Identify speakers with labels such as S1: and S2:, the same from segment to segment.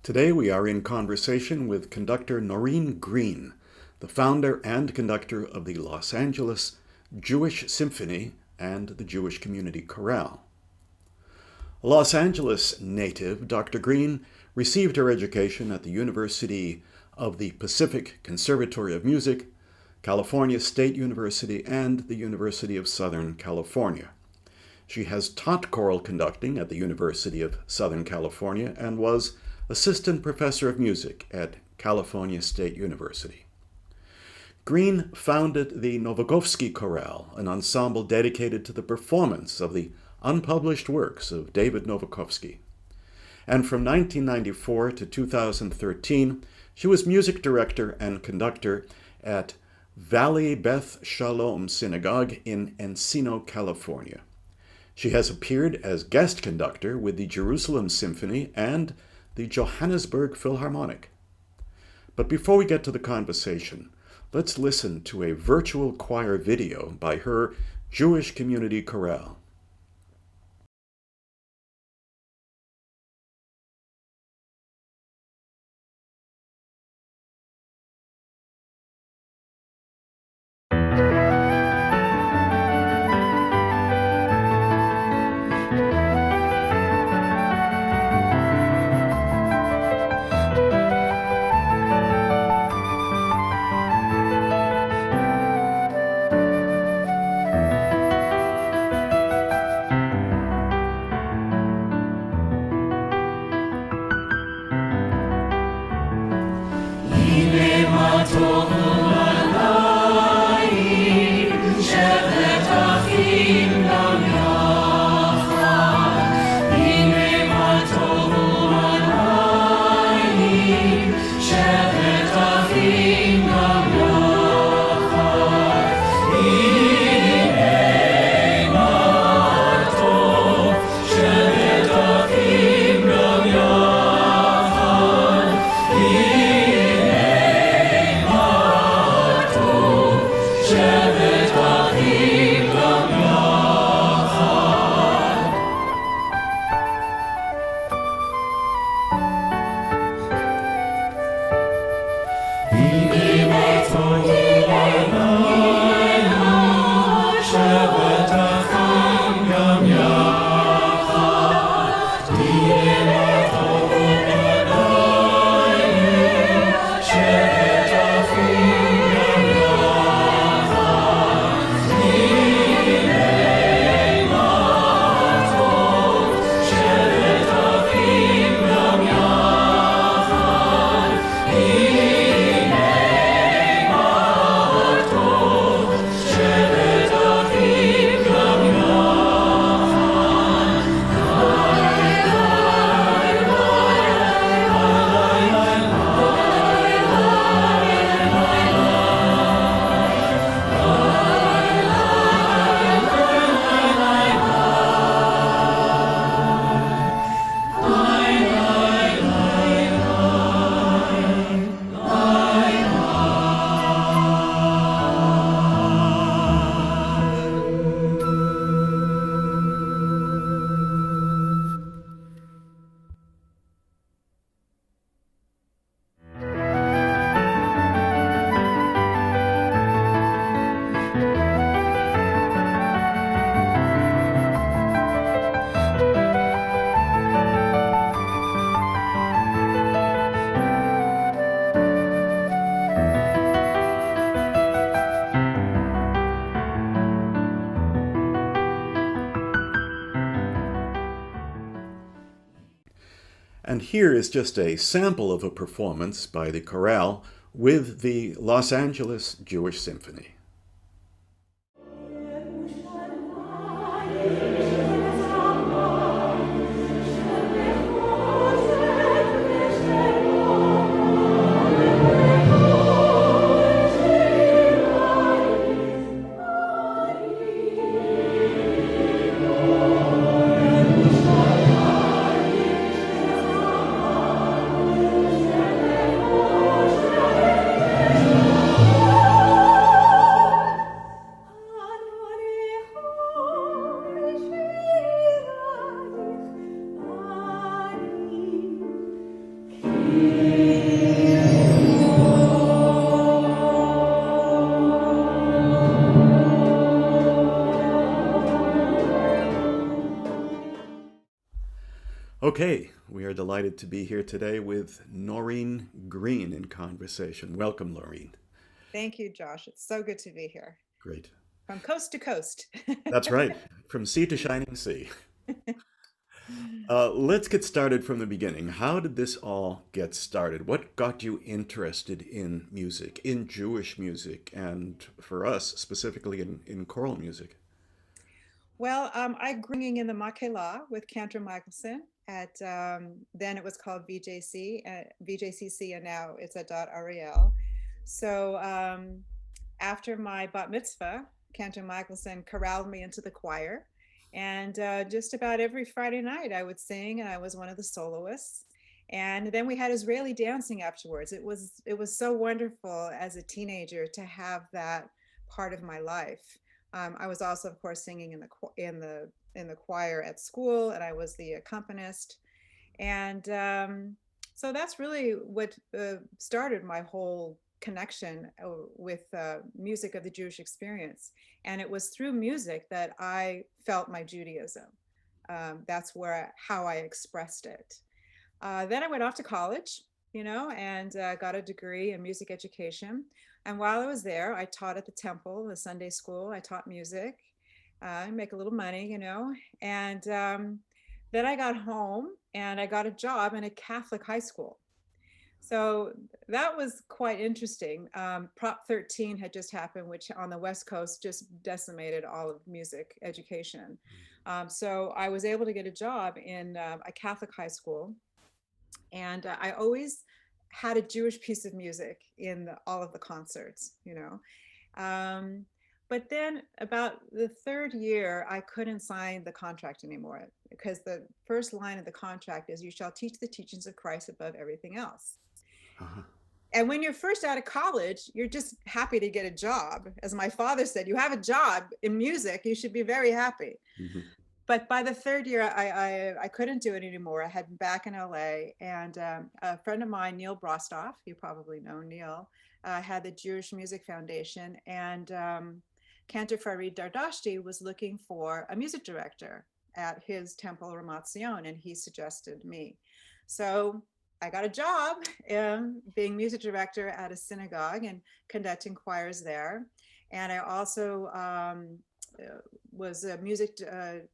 S1: Today we are in conversation with conductor Noreen Green, the founder and conductor of the Los Angeles Jewish Symphony and the Jewish Community Chorale. A Los Angeles native, Dr. Green received her education at the University of the Pacific Conservatory of Music, California State University, and the University of Southern California. She has taught choral conducting at the University of Southern California and was assistant professor of music at California State University. Green founded the Novakovsky Chorale, an ensemble dedicated to the performance of the unpublished works of David Novakovsky. And from 1994 to 2013, she was music director and conductor at Valley Beth Shalom Synagogue in Encino, California. She has appeared as guest conductor with the Jerusalem Symphony and the Johannesburg Philharmonic. But before we get to the conversation, let's listen to a virtual choir video by her Jewish Community Chorale. And here is just a sample of a performance by the chorale with the Los Angeles Jewish Symphony. Okay, we are delighted to be here today with Noreen Green in conversation. Welcome, Noreen.
S2: Thank you, Josh. It's so good to be here
S1: Great.
S2: from coast to coast.
S1: That's right, from sea to shining sea. Let's get started from the beginning. How did this all get started? What got you interested in music, in Jewish music, and for us, specifically in choral music?
S2: Well, I grew up in the Makela with Cantor Michelson at then it was called VJCC, and now it's at .rel. So after my bat mitzvah, Cantor Michelson corralled me into the choir, and just about every Friday night I would sing, and I was one of the soloists. And then we had Israeli dancing afterwards. It was so wonderful as a teenager to have that part of my life. I was also, of course, singing in the choir at school, and I was the accompanist. And so that's really what started my whole connection with music of the Jewish experience. And it was through music that I felt my Judaism. That's how I expressed it. Then I went off to college, and got a degree in music education. And while I was there, I taught at the temple, the Sunday school. I taught music, make a little money, And then I got home and I got a job in a Catholic high school. So that was quite interesting. Prop 13 had just happened, which on the West Coast just decimated all of music education. So I was able to get a job in a Catholic high school, and I always had a Jewish piece of music in all of the concerts. Um, but then about the third year, I couldn't sign the contract anymore because the first line of the contract is, "You shall teach the teachings of Christ above everything else."
S1: Uh-huh.
S2: And when you're first out of college, you're just happy to get a job. As my father said, you have a job in music, you should be very happy.
S1: Mhm.
S2: But by the third year, I couldn't do it anymore. I had been back in LA, and a friend of mine, Neil Brostoff, you probably know Neil, had the Jewish Music Foundation, and Cantor Farid Dardashti was looking for a music director at his temple, Ramat Zion, and he suggested me. So I got a job being music director at a synagogue and conducting choirs there. And I also was a music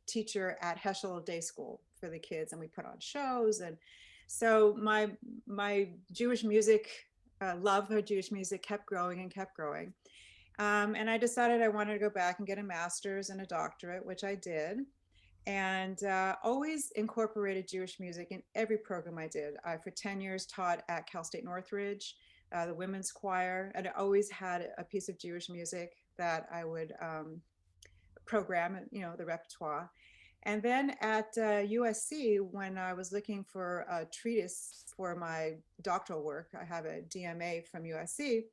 S2: teacher at Heschel Day School for the kids, and we put on shows. And so my Jewish music love for Jewish music kept growing and kept growing. And I decided I wanted to go back and get a master's and a doctorate, which I did, and always incorporated Jewish music in every program I did. I, for 10 years, taught at Cal State Northridge, the women's choir, and I always had a piece of Jewish music that I would program, the repertoire. And then at USC, when I was looking for a treatise for my doctoral work, I have a DMA from USC.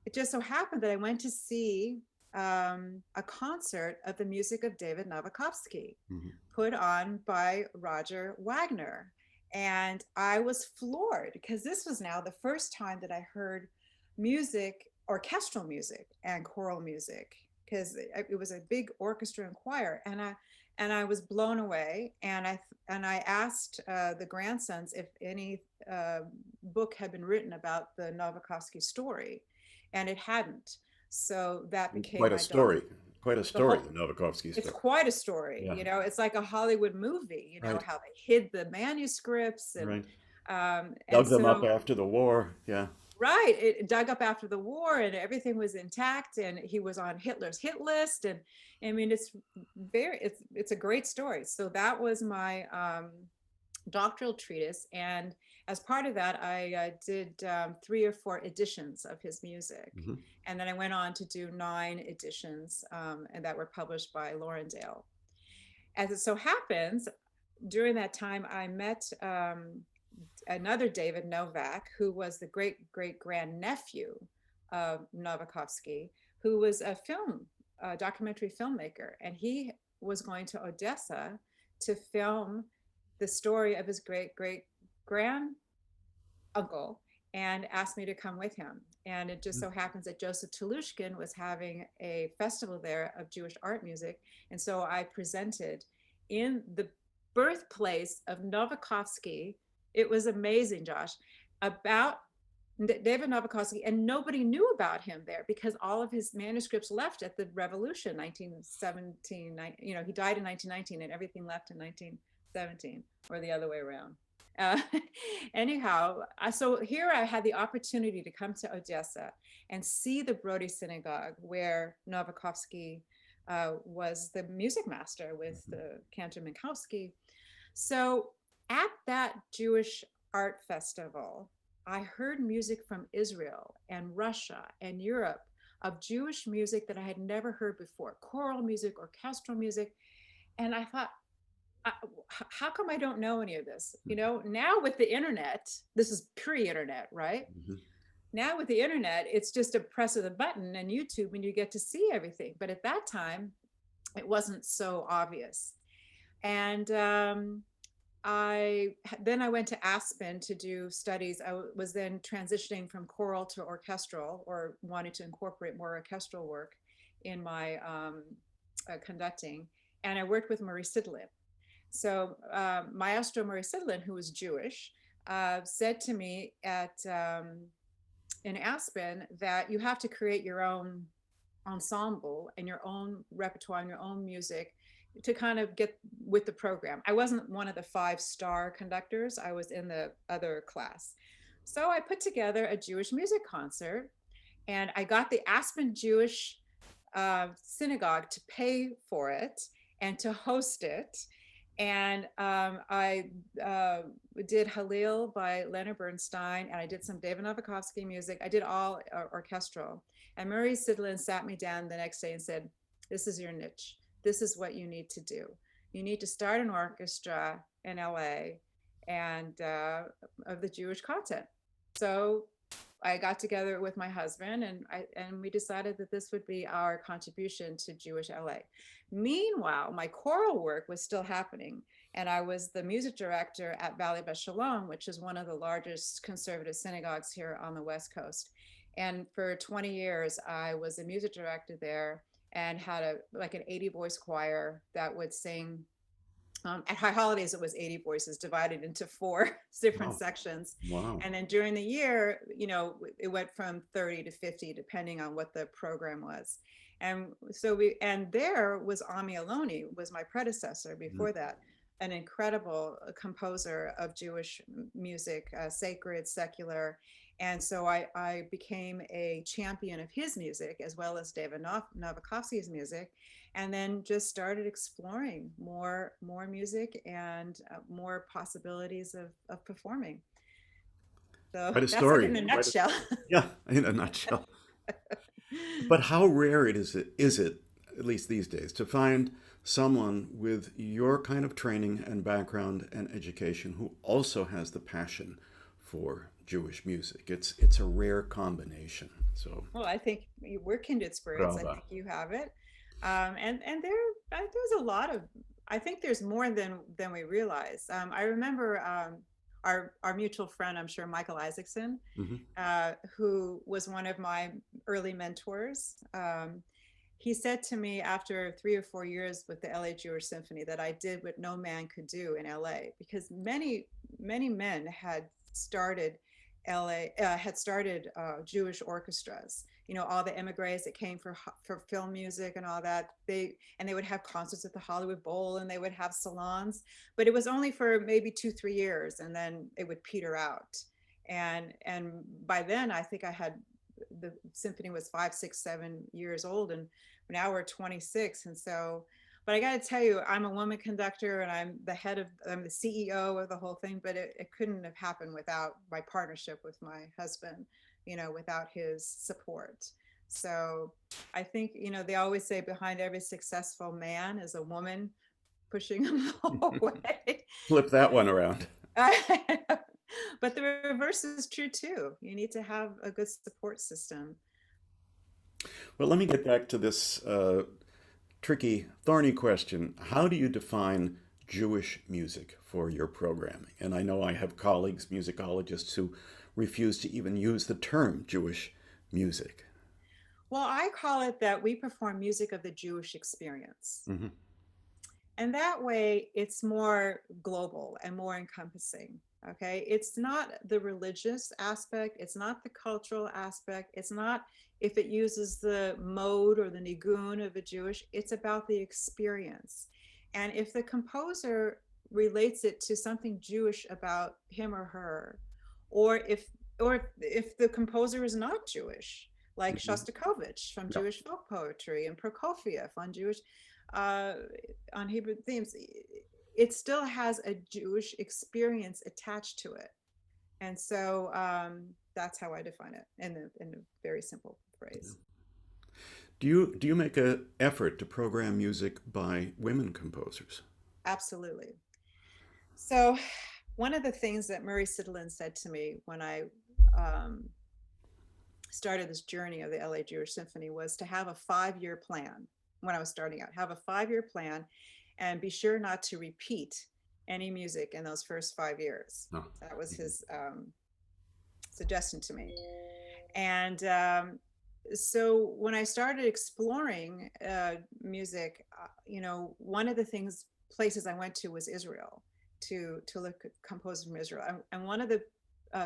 S2: It just so happened that I went to see a concert of the music of David Novakovsky,
S1: Mhm.
S2: put on by Roger Wagner. And I was floored because this was now the first time that I heard music, orchestral music and choral music, because it was a big orchestra and choir. And I was blown away. And I asked the grandsons if any book had been written about the Novakovsky story, and it hadn't. So that became
S1: Quite a
S2: my doc.
S1: story. Quite a
S2: The
S1: story,
S2: whole
S1: the Novakovsky
S2: It's
S1: story.
S2: quite a story.
S1: Yeah.
S2: It's like a Hollywood movie.
S1: Right.
S2: How they hid the manuscripts, and
S1: Right.
S2: and
S1: Dug them up
S2: so
S1: after the war. Yeah.
S2: right, it dug up after the war, and everything was intact, and he was on Hitler's hit list. And I mean, it's a great story. So that was my doctoral treatise, and as part of that, I did 3 or 4 editions of his music,
S1: Mhm.
S2: and then I went on to do 9 editions, and that were published by Laurendale. As it so happens, during that time, I met another David Novak, who was the great great grandnephew of Novakovsky, who was a documentary filmmaker, and he was going to Odessa to film the story of his great great grand uncle, and asked me to come with him. And it just so happens that Joseph Telushkin was having a festival there of Jewish art music. And so I presented in birthplace of Novakovsky. It was amazing, Josh, about David Novakovsky, and nobody knew about him there because all of his manuscripts left at the revolution, 1917. He died in 1919 and everything left in 1917, or the other way around. Uh, anyhow, so here I had the opportunity to come to Odessa and see the Brody Synagogue where Novakovsky was the music master with Cantor Minkowski. So at that Jewish art festival, I heard music from Israel and Russia and Europe of Jewish music that I had never heard before, choral music, orchestral music. And I thought, how come I don't know any of this? Now with the internet, this is pre-internet, right?
S1: Mm-hmm.
S2: Now with the internet, it's just a press of the button and YouTube and you get to see everything. But at that time, it wasn't so obvious. And I went to Aspen to do studies. I was then transitioning from choral to orchestral, or wanted to incorporate more orchestral work in my conducting. And I worked with Marie Sidlin. So Maestro Marie Sidlin, who was Jewish, said to me in Aspen that you have to create your own ensemble and your own repertoire and your own music to kind of get with the program. I wasn't one of the 5-star conductors. I was in the other class. So I put together a Jewish music concert, and I got the Aspen Jewish synagogue to pay for it and to host it. And I did Halil by Leonard Bernstein, and I did some David Novakovsky music. I did all orchestral. And Marie Sidlin sat me down the next day and said, "This is your niche. This is what you need to do. You need to start an orchestra in LA and of the Jewish content." So I got together with my husband, and we decided that this would be our contribution to Jewish LA. Meanwhile, my choral work was still happening, and I was the music director at Valley Shalom, which is one of the largest conservative synagogues here on the West Coast. And for 20 years, I was a music director there and had an 80-voice choir that would sing. At High Holidays, it was 80 voices divided into 4 different sections.
S1: Wow.
S2: And then during the year, it went from 30 to 50, depending on what the program was. And so there was Ami Aloni, was my predecessor before that, an incredible composer of Jewish music, sacred, secular. And so I became a champion of his music, as well as David Novakovsky's music, and then just started exploring more music and more possibilities of performing. So
S1: Quite a
S2: that's
S1: story.
S2: like in a nutshell.
S1: Yeah, in a nutshell. But how rare is it, at least these days, to find someone with your kind of training and background and education who also has the passion for Jewish music? It's a rare combination. So,
S2: well, I think we're kindred spirits. I think you have it, and there's a lot of. I think there's more than we realize. I remember our mutual friend, I'm sure, Michael Isaacson, who was one of my early mentors. He said to me after 3 or 4 years with the LA Jewish Symphony that I did what no man could do in LA, because many men had started Jewish orchestras. All the emigres that came for film music and all that. They would have concerts at the Hollywood Bowl, and they would have salons, but it was only for maybe 2-3 years, and then it would peter out. And by then, I think the symphony was 5, 6, 7 years old, and now we're 26. And so, but I got to tell you, I'm a woman conductor, and I'm the CEO of the whole thing, but it couldn't have happened without my partnership with my husband, without his support. So I think, they always say behind every successful man is a woman pushing him away.
S1: flip that one around.
S2: But the reverse is true too. You need to have a good support system.
S1: Well, let me get back to this tricky, thorny question. How do you define Jewish music for your programming? And I know I have colleagues, musicologists, who refuse to even use the term Jewish music.
S2: Well, I call it that we perform music of the Jewish experience. And that way it's more global and more encompassing. Okay, it's not the religious aspect, it's not the cultural aspect, it's not if it uses the mode or the nigun of a Jewish, it's about the experience. And if the composer relates it to something Jewish about him or her, or if the composer is not Jewish, like
S1: Mhm.
S2: Shostakovich from
S1: Yeah.
S2: Jewish folk poetry and Prokofiev on Jewish uh, on Hebrew themes, it still has a Jewish experience attached to it. And so that's how I define it in a very simple phrase.
S1: Do you make an effort to program music by women composers?
S2: Absolutely. So one of the things that Murray Sidelin said to me when I um, started this journey of the LA Jewish Symphony was to have a 5-year plan when I was starting out, have a 5-year plan and be sure not to repeat any music in those first 5 years.
S1: No.
S2: That was
S1: Mhm.
S2: his suggestion to me. And so when I started exploring music, one of the places I went to was Israel to look at composers from Israel. And one of the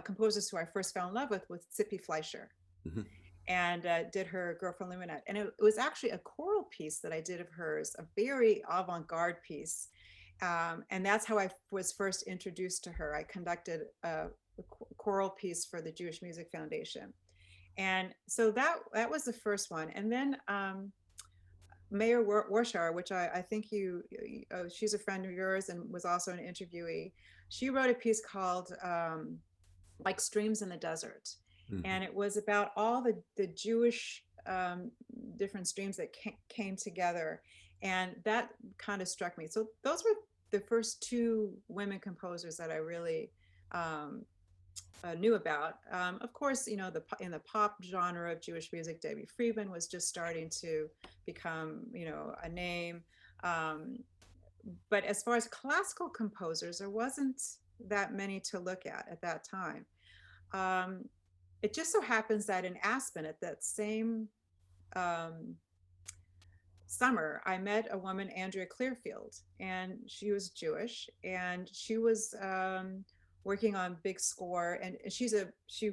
S2: composers who I first fell in love with was Tzippi Fleischer,
S1: Mhm.
S2: and did her Girl from Luminette. And it was actually a choral piece that I did of hers, a very avant-garde piece. And that's how I was first introduced to her. I conducted a choral piece for the Jewish Music Foundation. And so that was the first one. And then Mayor Warshauer, which I think she's a friend of yours and was also an interviewee. She wrote a piece called like Streams in the Desert.
S1: Mhm.
S2: And it was about all the Jewish different streams that came together. And that kind of struck me. So those were the first two women composers that I really knew about. Of course, in the pop genre of Jewish music, Debbie Friedman was just starting to become, a name. Um, but as far as classical composers, there wasn't that many to look at that time. Um, it just so happens that in Aspen, at that same um, summer, I met a woman, Andrea Clearfield, and she was Jewish, and she was working on big score, and she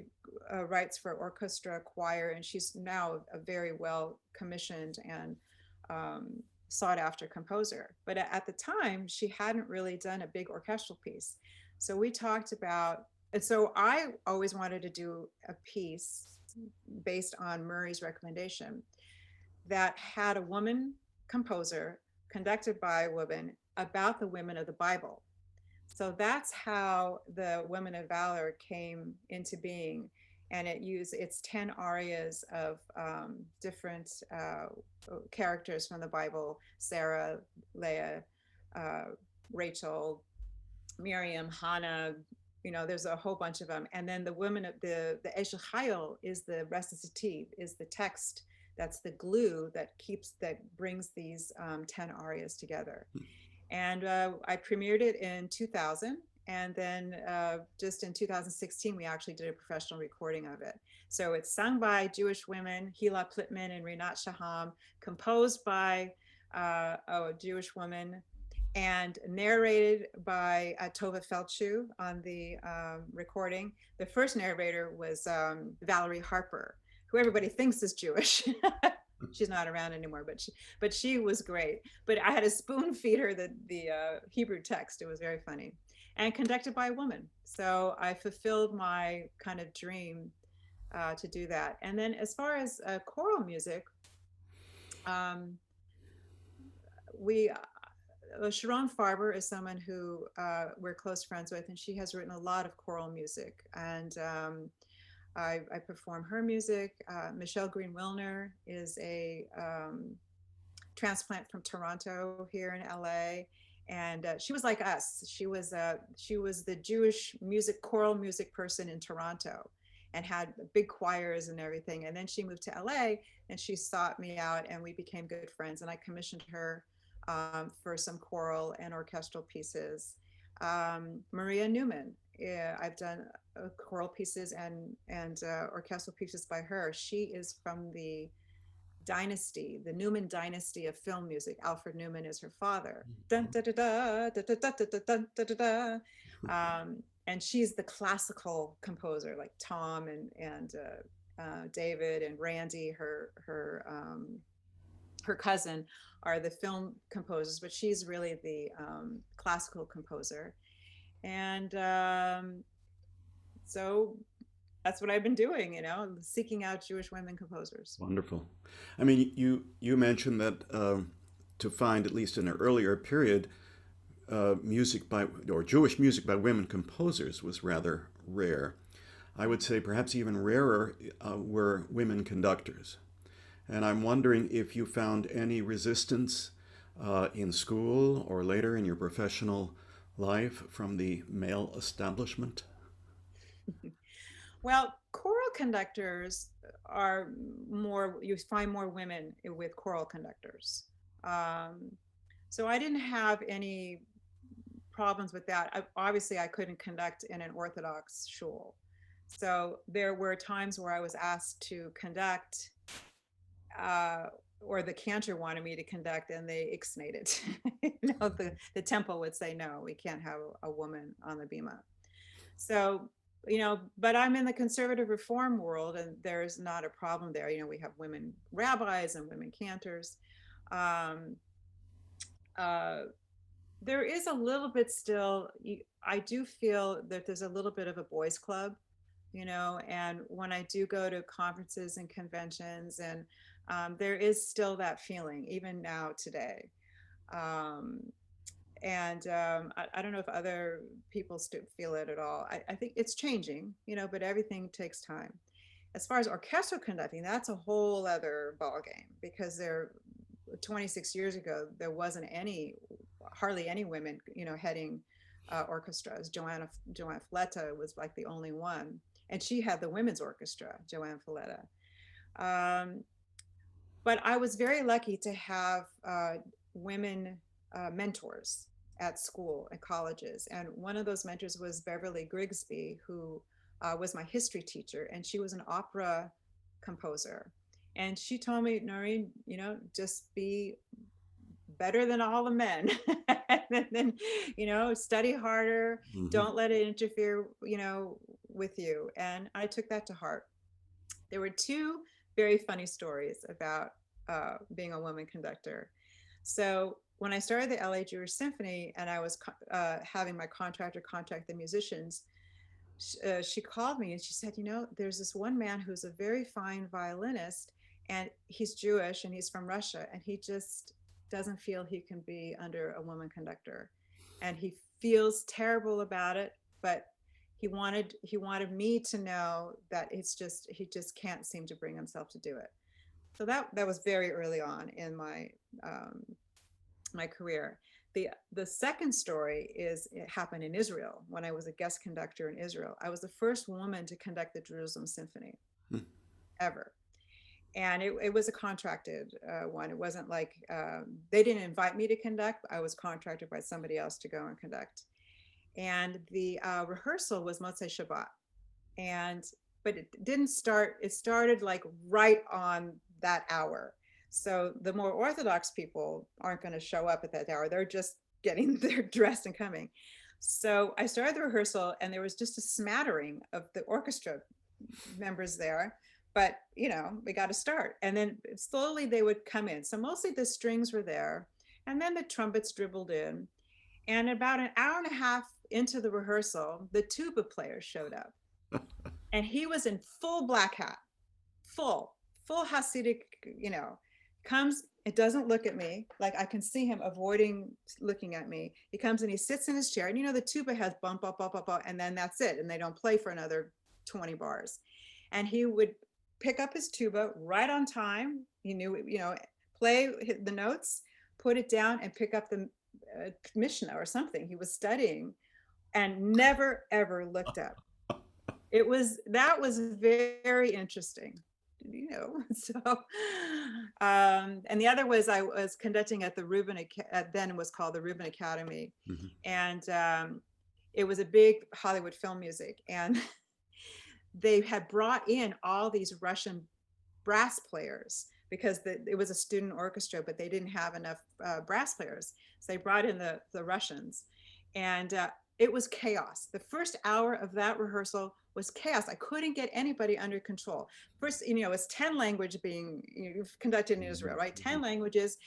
S2: writes for orchestra, choir, and she's now a very well commissioned and sought after composer. But at the time, she hadn't really done a big orchestral piece, so we talked about. And so I always wanted to do a piece based on Murray's recommendation that had a woman composer conducted by a woman about the women of the Bible. So that's how the Women of Valor came into being. And it used its 10 arias of different characters from the Bible: Sarah, Leah, uh, Rachel, Miriam, Hannah. There's a whole bunch of them. And then the women of the Eshe Chayil is the recitative, is the text that's the glue that brings these 10 arias together. And I premiered it in 2000. And then just in 2016, we actually did a professional recording of it. So it's sung by Jewish women, Hila Plitman and Rinat Shaham, composed by a Jewish woman, and narrated by Tova Feldshuh on the recording. The first narrator was Valerie Harper, who everybody thinks is Jewish. She's not around anymore, but she was great. But I had to spoon feed her the Hebrew text. It was very funny, and conducted by a woman. So I fulfilled my kind of dream to do that. And then as far as choral music, um, we Sharon Farber is someone who we're close friends with, and she has written a lot of choral music. And I perform her music. Michelle Green Wilner is a transplant from Toronto here in LA, and she was like us. She was the Jewish choral music person in Toronto, and had big choirs and everything. And then she moved to LA, and she sought me out, and we became good friends. And I commissioned her for some choral and orchestral pieces. Maria Newman, yeah, I've done choral pieces and orchestral pieces by her. She is from the dynasty, the Newman dynasty of film music. Alfred Newman is her father. Dun, da, da, da, da, da, da, da, da, dun, da, da, da. And she's the classical composer, like Tom and David and Randy, her cousin, are the film composers, but she's really the classical composer. And so that's what I've been doing, seeking out Jewish women composers.
S1: Wonderful. I mean, you mentioned that to find, at least in an earlier period, music by or Jewish music by women composers was rather rare. I would say perhaps even rarer were women conductors. And I'm wondering if you found any resistance in school or later in your professional life from the male establishment.
S2: Well, choral conductors are more, you find more women with choral conductors. Um, so I didn't have any problems with that. Obviously, I couldn't conduct in an Orthodox shul. So there were times where I was asked to conduct, uh, or the cantor wanted me to conduct, and they ixnayed it. The temple would say, no, we can't have a woman on the bima. So, but I'm in the conservative reform world, and there's not a problem there. We have women rabbis and women cantors. Um, uh, there is a little bit still, I do feel that there's a little bit of a boys club, and when I do go to conferences and conventions, and there is still that feeling, even now today. Um, and I don't know if other people still feel it at all. I think it's changing, but everything takes time. As far as orchestral conducting, that's a whole other ballgame, because 26 years ago, there wasn't hardly any women, heading orchestras. Joanne Fletta was like the only one, and she had the women's orchestra, Joanne Fletta. But I was very lucky to have women mentors at school and colleges. And one of those mentors was Beverly Grigsby, who was my history teacher, and she was an opera composer. And she told me, Noreen, just be better than all the men. And then, study harder,
S1: Mm-hmm.
S2: don't let it interfere, with you. And I took that to heart. There were two very funny stories about being a woman conductor. So when I started the LA Jewish Symphony, and I was having my contractor contact the musicians, she called me and she said, there's this one man who's a very fine violinist, and he's Jewish and he's from Russia, and he just doesn't feel he can be under a woman conductor, and he feels terrible about it, but he wanted me to know that he just can't seem to bring himself to do it. So that was very early on in my career. The second story it happened in Israel when I was a guest conductor in Israel. I was the first woman to conduct the Jerusalem Symphony ever. And it was a contracted one. It wasn't like they didn't invite me to conduct. I was contracted by somebody else to go and conduct. And the rehearsal was Motzei Shabbat. But it didn't start, it started like right on that hour. So the more Orthodox people aren't going to show up at that hour. They're just getting their dressed and coming. So I started the rehearsal, and there was just a smattering of the orchestra members there. But, we got to start. And then slowly they would come in. So mostly the strings were there. And then the trumpets dribbled in. And about an hour and a half into the rehearsal, the tuba player showed up. And he was in full black hat, full Hasidic, comes, it doesn't look at me. Like, I can see him avoiding looking at me. He comes and he sits in his chair, and the tuba has bump, up, up, up, up, and then that's it. And they don't play for another 20 bars. And he would pick up his tuba right on time. He knew, play the notes, put it down, and pick up the Mishnah or something he was studying, and never, ever looked up. That was very interesting. So and the other was I was conducting at the Rubin, then it was called the Rubin Academy. Mm-hmm. And it was a big Hollywood film music, and they had brought in all these Russian brass players because it was a student orchestra, but they didn't have enough brass players. So they brought in the Russians, and it was chaos. The first hour of that rehearsal was chaos. I couldn't get anybody under control. First, it's 10 language being conducted in Israel, right? 10 languages.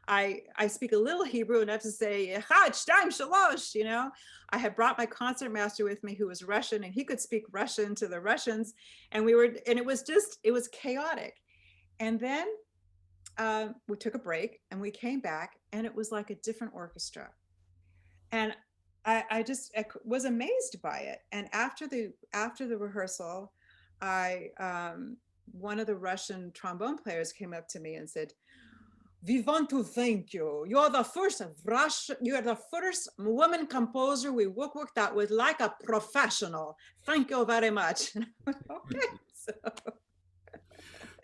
S2: I speak a little Hebrew enough to say Echad, Shtaim, Shalosh, I had brought my concertmaster with me who was Russian, and he could speak Russian to the Russians. And it was chaotic. And then we took a break and we came back, and it was like a different orchestra. And I was amazed by it. And after the rehearsal, one of the Russian trombone players came up to me and said, "We want to thank you. You're the first woman composer we worked out with like a professional. Thank you very much." Okay, so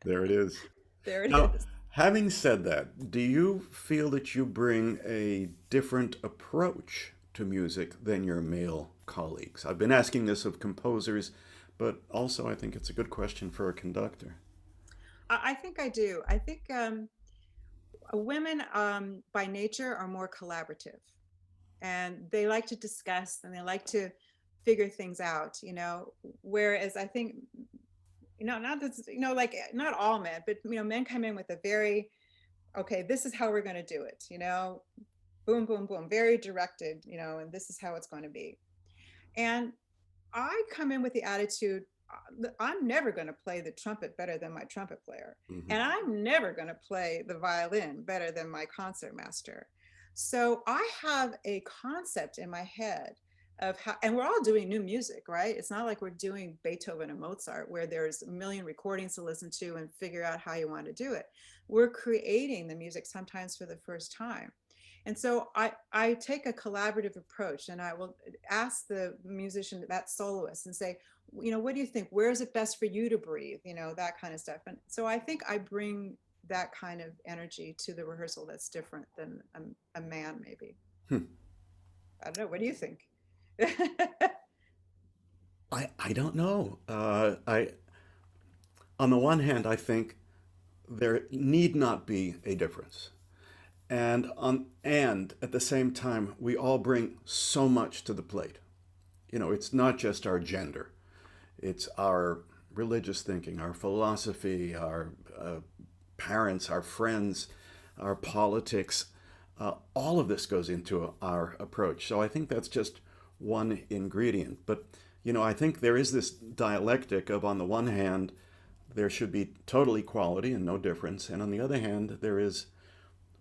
S1: There it is.
S2: there it
S1: Now,
S2: is.
S1: having said that, do you feel that you bring a different approach to music than your male colleagues? I've been asking this of composers, but also I think it's a good question for a conductor.
S2: I think I do. I think women by nature are more collaborative, and they like to discuss and they like to figure things out, whereas I think, not that, like not all men, but men come in with a very, okay, this is how we're going to do it, boom, boom, boom, very directed, and this is how it's going to be. And I come in with the attitude, I'm never going to play the trumpet better than my trumpet player.
S1: Hmm.
S2: And I'm never going to play the violin better than my concertmaster. So I have a concept in my head of how, and we're all doing new music, right? It's not like we're doing Beethoven and Mozart where there's a million recordings to listen to and figure out how you want to do it. We're creating the music sometimes for the first time. And so I take a collaborative approach, and I will ask the musician, that soloist, and say, what do you think? Where is it best for you to breathe? That kind of stuff. And so I think I bring that kind of energy to the rehearsal that's different than a man, maybe.
S1: Hmm.
S2: I don't know. What do you think?
S1: I don't know. On the one hand, I think there need not be a difference. And at the same time, we all bring so much to the plate. It's not just our gender. It's our religious thinking, our philosophy, our parents, our friends, our politics. All of this goes into our approach. So I think that's just one ingredient. But, I think there is this dialectic of, on the one hand, there should be total equality and no difference. And on the other hand,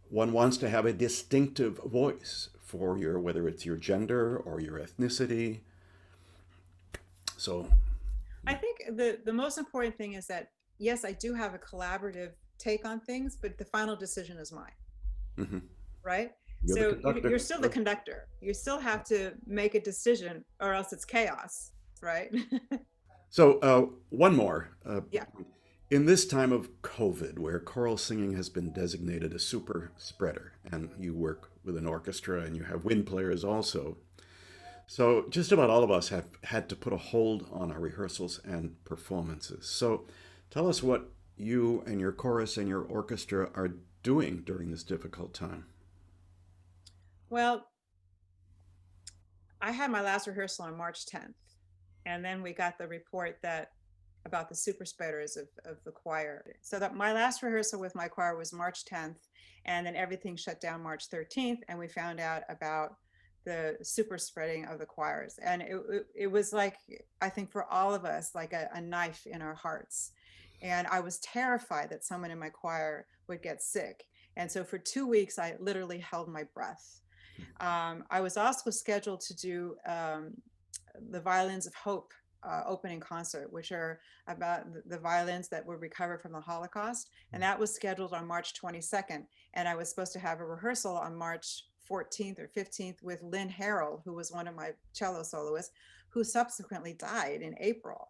S1: one wants to have a distinctive voice for whether it's your gender or your ethnicity. So,
S2: I think the most important thing is that, yes, I do have a collaborative take on things, but the final decision is mine.
S1: mhm.
S2: Right?
S1: You're the
S2: So
S1: conductor.
S2: you're still the conductor. You still have to make a decision, or else it's chaos, right?
S1: So, one more.
S2: Yeah.
S1: In this time of COVID, where choral singing has been designated a super spreader, and you work with an orchestra and you have wind players also, so just about all of us have had to put a hold on our rehearsals and performances. So tell us what you and your chorus and your orchestra are doing during this difficult time.
S2: Well, I had my last rehearsal on March 10th, and then we got the report that about the super spreaders of the choir. So that my last rehearsal with my choir was March 10th, and then everything shut down March 13th, and we found out about the super spreading of the choirs. And it was like, I think for all of us, like a knife in our hearts. And I was terrified that someone in my choir would get sick. And so for 2 weeks, I literally held my breath. I was also scheduled to do the Violins of Hope opening concert, which are about the violins that were recovered from the Holocaust. And that was scheduled on March 22nd. And I was supposed to have a rehearsal on March 14th or 15th with Lynn Harrell, who was one of my cello soloists, who subsequently died in April.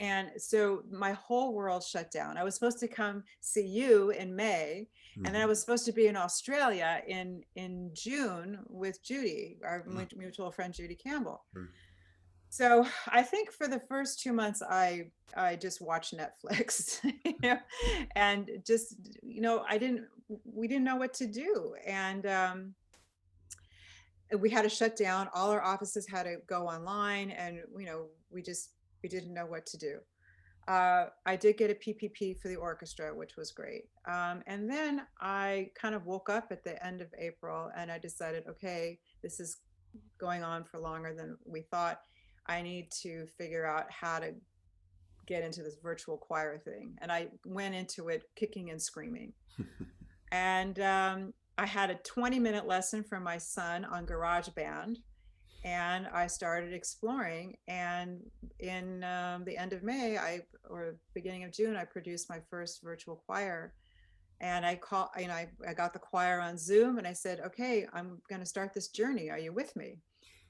S2: And so my whole world shut down. I was supposed to come see you in May, and then I
S1: Mhm.
S2: was supposed to be in Australia in June with Judy, our mutual friend Judy Campbell.
S1: Sure.
S2: So I think for the first 2 months, I just watched Netflix, and just, we didn't know what to do. And we had to shut down. All our offices had to go online, and, we didn't know what to do. I did get a PPP for the orchestra, which was great. And then I kind of woke up at the end of April and I decided, okay, this is going on for longer than we thought. I need to figure out how to get into this virtual choir thing. And I went into it kicking and screaming. And I had a 20-minute lesson from my son on GarageBand, and I started exploring. And in the end of May, or beginning of June, I produced my first virtual choir. And I got the choir on Zoom, and I said, okay, I'm going to start this journey. Are you with me?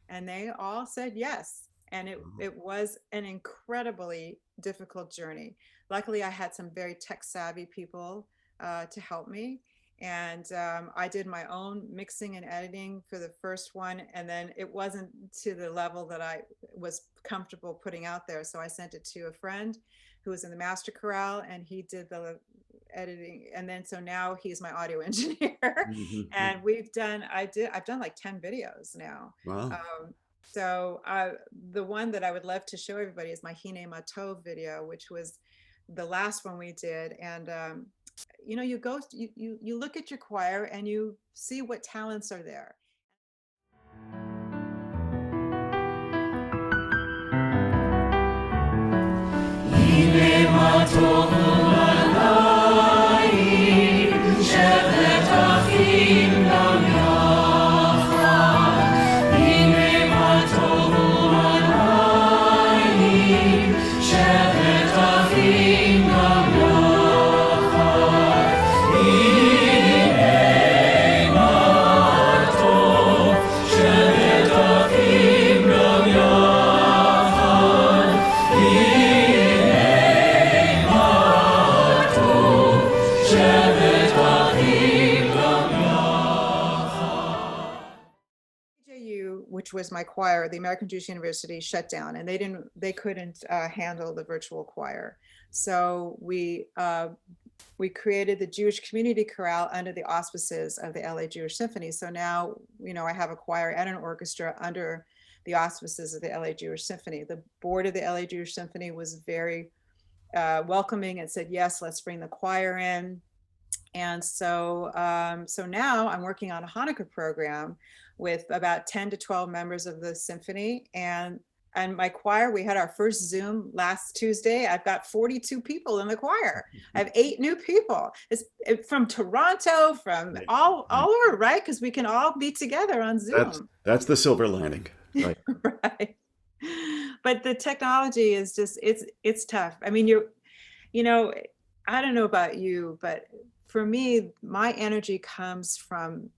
S2: And they all said yes. And it was an incredibly difficult journey. Luckily, I had some very tech savvy people to help me. And I did my own mixing and editing for the first one. And then it wasn't to the level that I was comfortable putting out there. So I sent it to a friend who was in the master chorale, and he did the editing. And then so now he's my audio engineer. And I've done like 10 videos now.
S1: Wow.
S2: So the one that I would love to show everybody is my Hine Mato video, which was the last one we did. And you look at your choir and you see what talents are there. Which was my choir, the American Jewish University, shut down, and they couldn't handle the virtual choir. So we created the Jewish Community Chorale under the auspices of the LA Jewish Symphony. So now, I have a choir and an orchestra under the auspices of the LA Jewish Symphony. The board of the LA Jewish Symphony was very welcoming and said, yes, let's bring the choir in. And so now I'm working on a Hanukkah program with about 10 to 12 members of the symphony. And my choir, we had our first Zoom last Tuesday. I've got 42 people in the choir. I have 8 new people. It's from Toronto, from all over, right? Because we can all be together on Zoom.
S1: That's the silver lining. Right.
S2: Right. But the technology is just, it's tough. I mean, I don't know about you, but for me, my energy comes from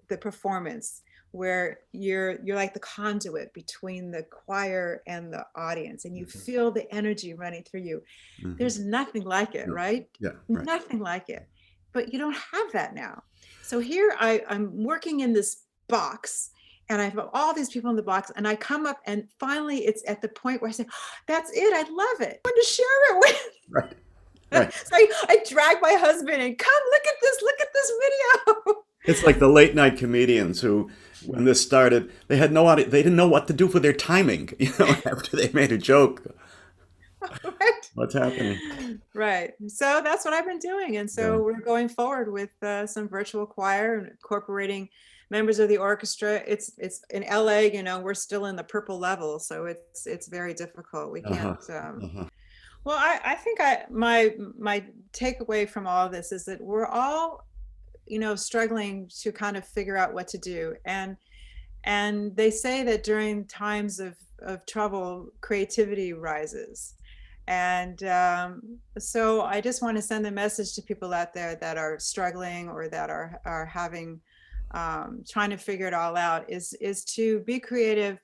S2: the performance, where you're like the conduit between the choir and the audience, and you feel the energy running through you. There's nothing like it, right?
S1: Yeah, right.
S2: Nothing like it. But you don't have that now. So here I'm working in this box, and I have all these people in the box, and I come up, and finally it's at the point where I say, that's it, I love it. I want to share it with.
S1: Right. Right.
S2: So I drag my husband and come, look at this video.
S1: It's like the late night comedians who, when this started, they didn't know what to do for their timing, after they made a joke. Right. What's happening?
S2: Right. So that's what I've been doing. And so we're going forward with some virtual choir and incorporating members of the orchestra. It's in LA, we're still in the purple level. So it's very difficult. We can't. Well, I think my takeaway from all of this is that we're all, struggling to kind of figure out what to do. And they say that during times of trouble, creativity rises. And so I just want to send a message to people out there that are struggling, or that are having, trying to figure it all out, is to be creative.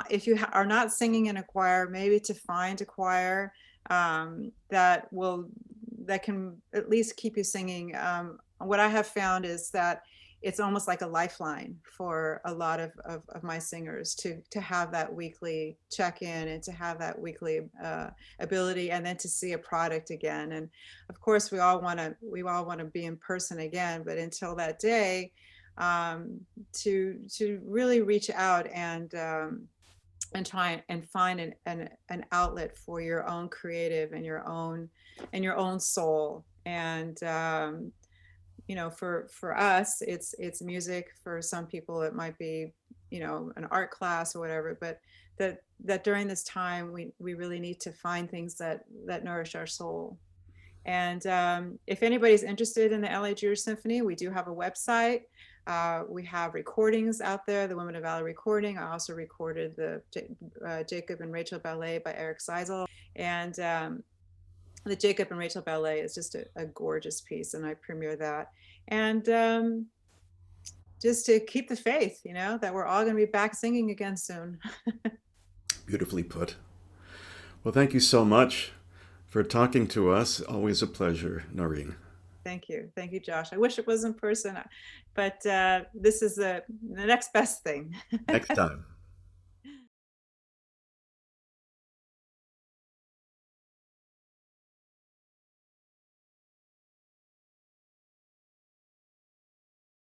S2: If you are not singing in a choir, maybe to find a choir that can at least keep you singing. What I have found is that it's almost like a lifeline for a lot of my singers to have that weekly check-in and to have that weekly ability, and then to see a product again. And of course we all want to be in person again, but until that day, to really reach out and try and find an outlet for your own creative and your own soul. And for us, it's music. For some people, it might be an art class or whatever. But that during this time, we really need to find things that nourish our soul. And if anybody's interested in the LA Jewish Symphony, we do have a website. We have recordings out there, the Women of Valor recording. I also recorded the Jacob and Rachel Ballet by Eric Seisel. And the Jacob and Rachel Ballet is just a gorgeous piece, and I premiere that. And just to keep the faith, that we're all going to be back singing again soon.
S1: Beautifully put. Well, thank you so much for talking to us. Always a pleasure, Noreen.
S2: Thank you. Thank you, Josh. I wish it was in person, but this is the next best thing.
S1: Next time.